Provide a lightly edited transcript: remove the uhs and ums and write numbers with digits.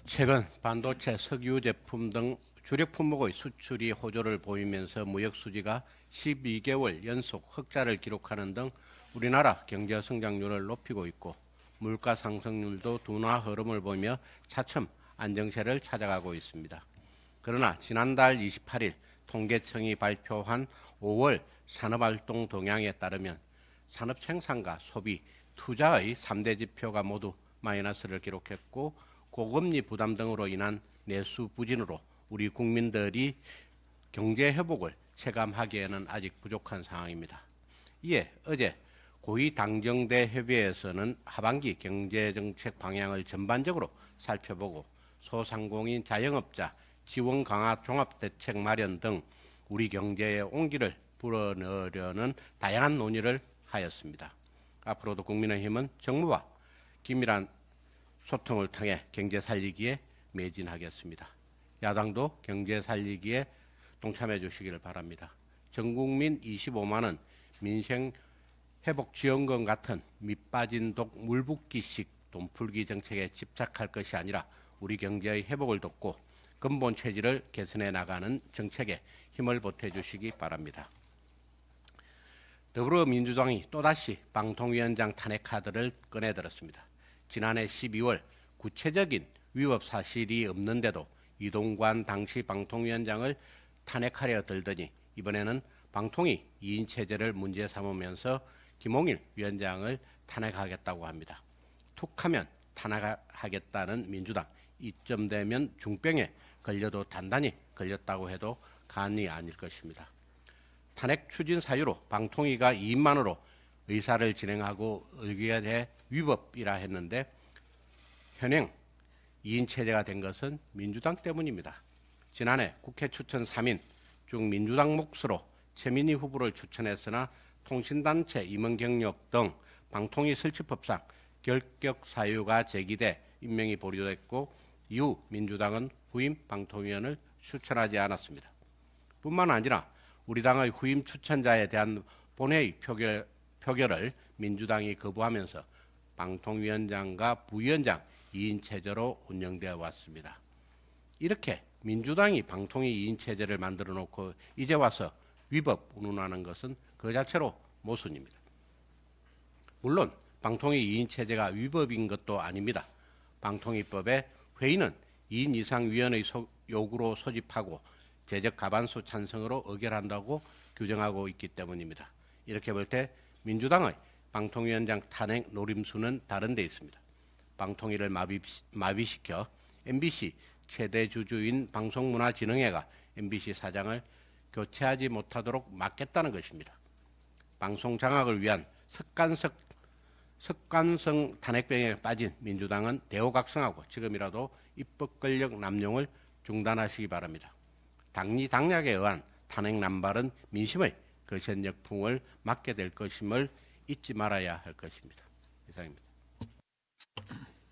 최근 반도체, 석유 제품 등 주력 품목의 수출이 호조를 보이면서 무역 수지가 12개월 연속 흑자를 기록하는 등 우리나라 경제 성장률을 높이고 있고 물가 상승률도 둔화 흐름을 보이며 차츰 안정세를 찾아가고 있습니다. 그러나 지난달 28일 통계청이 발표한 5월 산업활동 동향에 따르면 산업 생산과 소비, 투자의 3대 지표가 모두 마이너스를 기록했고 고금리 부담 등으로 인한 내수 부진으로 우리 국민들이 경제 회복을 체감하기에는 아직 부족한 상황입니다. 이에 어제 고위 당정대 협의회에서는 하반기 경제정책 방향을 전반적으로 살펴보고 소상공인 자영업자 지원 강화 종합대책 마련 등 우리 경제의 온기를 불어넣으려는 다양한 논의를 하였습니다. 앞으로도 국민의힘은 정부와 긴밀한 소통을 통해 경제 살리기에 매진하겠습니다. 야당도 경제 살리기에 동참해 주시기를 바랍니다. 전국민 25만 원 민생 회복 지원금 같은 밑빠진 독 물붓기식 돈풀기 정책에 집착할 것이 아니라 우리 경제의 회복을 돕고 근본 체질을 개선해 나가는 정책에 힘을 보태 주시기 바랍니다. 더불어민주당이 또다시 방통위원장 탄핵 카드를 꺼내들었습니다. 지난해 12월 구체적인 위법 사실이 없는데도 이동관 당시 방통위원장을 탄핵하려 들더니 이번에는 방통위 2인 체제를 문제 삼으면서 김홍일 위원장을 탄핵하겠다고 합니다. 툭하면 탄핵하겠다는 민주당, 이쯤 되면 중병에 걸려도 단단히 걸렸다고 해도 간이 아닐 것입니다. 탄핵 추진 사유로 방통위가 2인만으로 의사를 진행하고 의결해 위법이라 했는데 현행 2인 체제가 된 것은 민주당 때문입니다. 지난해 국회 추천 3인 중 민주당 몫으로 최민희 후보를 추천했으나 통신단체 임원 경력 등 방통위 설치법상 결격 사유가 제기돼 임명이 보류됐고 이후 민주당은 후임 방통위원을 추천하지 않았습니다. 뿐만 아니라 우리 당의 후임 추천자에 대한 본회의 표결을 민주당이 거부하면서 방통위원장과 부위원장 2인 체제로 운영되어 왔습니다. 이렇게 민주당이 방통위 2인 체제를 만들어 놓고 이제 와서 위법 운운하는 것은 그 자체로 모순입니다. 물론 방통위 2인 체제가 위법인 것도 아닙니다. 방통위법에 회의는 2인 이상 위원의 요구로 소집하고 제적 과반수 찬성으로 의결한다고 규정하고 있기 때문입니다. 이렇게 볼 때 민주당의 방통위원장 탄핵 노림수는 다른 데 있습니다. 방통위를 마비시켜 MBC 최대 주주인 방송문화진흥회가 MBC 사장을 교체하지 못하도록 막겠다는 것입니다. 방송 장악을 위한 습관성 탄핵병에 빠진 민주당은 대호각성하고 지금이라도 입법 권력 남용을 중단하시기 바랍니다. 당리 당략에 의한 탄핵 남발은 민심의 거센 역풍을 맞게 될 것임을 잊지 말아야 할 것입니다. 이상입니다.